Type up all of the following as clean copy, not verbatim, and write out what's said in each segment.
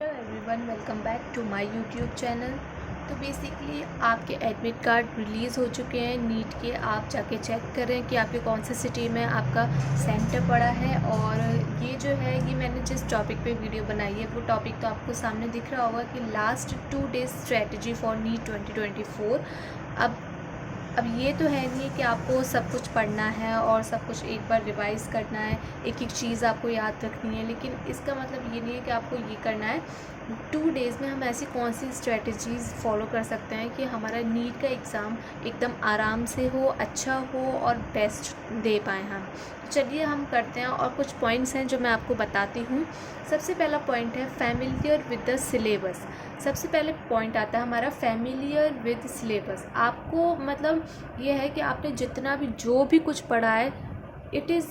Hello everyone, welcome back to my YouTube channel. तो basically आपके admit card release हो चुके हैं नीट के। आप जाके चेक करें कि आपके कौन सी सिटी में आपका सेंटर पड़ा है। और ये जो है, ये मैंने जिस टॉपिक पे वीडियो बनाई है वो टॉपिक तो आपको सामने दिख रहा होगा कि last 2 days strategy for NEET 2024। अब ये तो है नहीं कि आपको सब कुछ पढ़ना है और सब कुछ एक बार रिवाइज़ करना है, एक एक चीज़ आपको याद रखनी है, लेकिन इसका मतलब ये नहीं है कि आपको ये करना है। 2 डेज़ में हम ऐसी कौन सी स्ट्रेटजीज़ फॉलो कर सकते हैं कि हमारा नीट का एग्ज़ाम एकदम आराम से हो, अच्छा हो और बेस्ट दे पाएँ हम। चलिए हम करते हैं, और कुछ पॉइंट्स हैं जो मैं आपको बताती हूँ। सबसे पहला पॉइंट है फैमिलियर विद द सिलेबस। सबसे पहले पॉइंट आता है हमारा फैमिलियर विद सिलेबस। आपको मतलब ये है कि आपने जितना भी जो भी कुछ पढ़ा है, इट इज़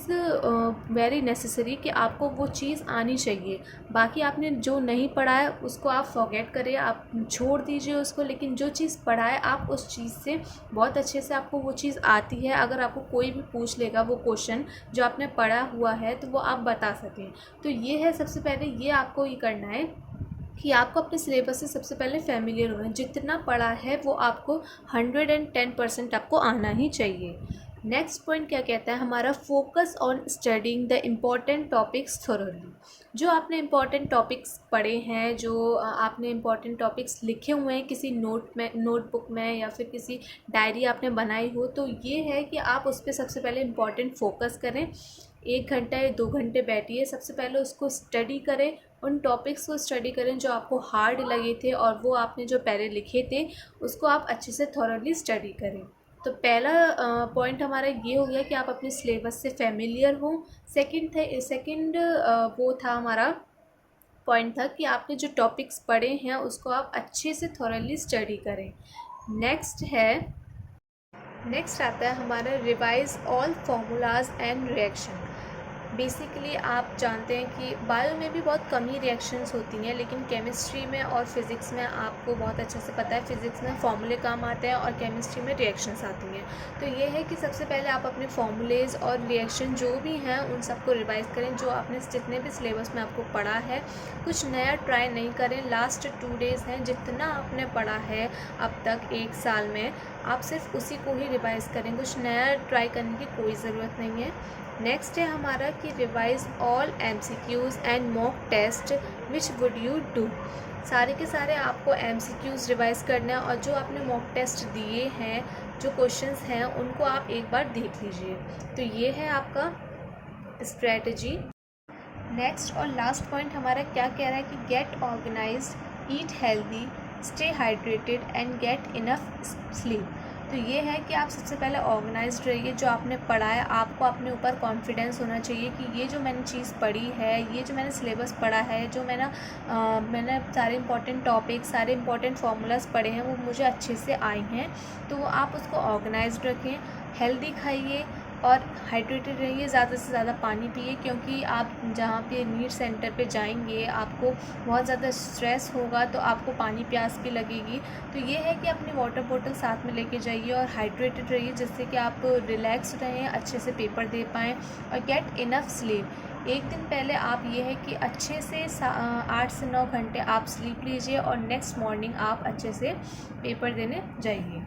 वेरी नेसेसरी कि आपको वो चीज़ आनी चाहिए। बाकी आपने जो नहीं पढ़ा है उसको आप फॉरगेट करिए, आप छोड़ दीजिए उसको, लेकिन जो चीज़ पढ़ा है आप उस चीज़ से बहुत अच्छे से आपको वो चीज़ आती है। अगर आपको कोई भी पूछ लेगा वो क्वेश्चन जो आपने पढ़ा हुआ है तो वो आप बता सकें। तो ये है, सबसे पहले ये आपको ये करना है कि आपको अपने सिलेबस से सबसे पहले फैमिलियर होना है। जितना पढ़ा है वो आपको 110% आपको आना ही चाहिए। नेक्स्ट पॉइंट क्या कहता है हमारा, focus on studying the important topics thoroughly. जो आपने इम्पॉर्टेंट टॉपिक्स पढ़े हैं, जो आपने इम्पॉर्टेंट टॉपिक्स लिखे हुए हैं किसी नोटबुक में या फिर किसी डायरी आपने बनाई हो, तो ये है कि आप उस पर सबसे पहले इम्पॉर्टेंट फोकस करें। 1 घंटा या 2 घंटे बैठिए, सबसे पहले उसको स्टडी करें, उन टॉपिक्स को स्टडी करें जो आपको हार्ड लगे थे और वो आपने जो पहले लिखे थे उसको आप अच्छे से थॉरली स्टडी करें। तो पहला पॉइंट हमारा ये हो गया कि आप अपने सिलेबस से फेमिलियर हो। सेकंड वो था हमारा पॉइंट था कि आपने जो टॉपिक्स पढ़े हैं उसको आप अच्छे से थॉरली स्टडी करें। नेक्स्ट आता है हमारा revise all formulas and reaction. Basically आप जानते हैं कि बायो में भी बहुत कम ही रिएक्शंस होती हैं, लेकिन केमिस्ट्री में और फिज़िक्स में आपको बहुत अच्छे से पता है, फिज़िक्स में फार्मूले काम आते हैं और केमिस्ट्री में रिएक्शंस आती हैं। तो ये है कि सबसे पहले आप अपने फार्मूलेज और रिएक्शन जो भी हैं उन सबको रिवाइज़ करें, जो आपने जितने भी सिलेबस में आपको पढ़ा है। कुछ नया ट्राई नहीं करें। लास्ट 2 डेज़ हैं, जितना आपने पढ़ा है अब तक 1 साल में, आप सिर्फ उसी को ही रिवाइज़ करें। कुछ नया ट्राई करने की कोई ज़रूरत नहीं है। नेक्स्ट है हमारा कि revise all MCQs and mock test which would you do. सारे के सारे आपको MCQs रिवाइज़ करना है, और जो आपने मॉक टेस्ट दिए हैं, जो क्वेश्चंस हैं, उनको आप एक बार देख लीजिए। तो ये है आपका स्ट्रेटजी। नेक्स्ट और लास्ट पॉइंट हमारा क्या कह रहा है कि get organised, eat healthy, stay hydrated and get enough sleep. तो ये है कि आप सबसे पहले ऑर्गेनाइज्ड रहिए। जो आपने पढ़ा है आपको अपने ऊपर कॉन्फिडेंस होना चाहिए कि ये जो मैंने चीज़ पढ़ी है, ये जो मैंने सिलेबस पढ़ा है, जो मैंने सारे इंपॉर्टेंट टॉपिक, सारे इंपॉर्टेंट फार्मूलाज पढ़े हैं, वो मुझे अच्छे से आए हैं। तो आप उसको ऑर्गेनाइज्ड रखें, हेल्दी खाइए और हाइड्रेटेड रहिए, ज़्यादा से ज़्यादा पानी पिए, क्योंकि आप जहाँ पे नीट सेंटर पे जाएंगे आपको बहुत ज़्यादा स्ट्रेस होगा, तो आपको पानी प्यास भी लगेगी। तो ये है कि अपनी वाटर बोतल साथ में लेके जाइए और हाइड्रेटेड रहिए, जिससे कि आप रिलैक्स रहें, अच्छे से पेपर दे पाएँ। और गेट इनफ स्लीप। एक दिन पहले आप ये है कि अच्छे से 8 से 9 घंटे आप स्लीप लीजिए और नेक्स्ट मॉर्निंग आप अच्छे से पेपर देने जाइए।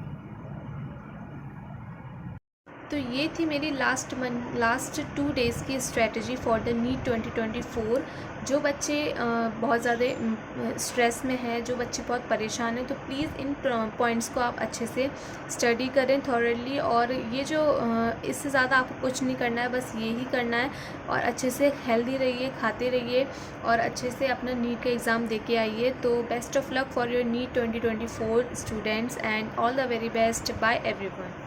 तो ये थी मेरी लास्ट 2 डेज़ की स्ट्रेटजी फॉर द नीट 2024। जो बच्चे बहुत ज़्यादा स्ट्रेस में हैं, जो बच्चे बहुत परेशान हैं, तो प्लीज़ इन पॉइंट्स को आप अच्छे से स्टडी करें थॉरली। और ये जो इससे ज़्यादा आपको कुछ नहीं करना है, बस ये ही करना है। और अच्छे से हेल्दी रहिए, खाते रहिए और अच्छे से अपना नीट का एग्ज़ाम दे के आइए। तो best of luck for your NEET 2024 students and all the very best. Bye everyone.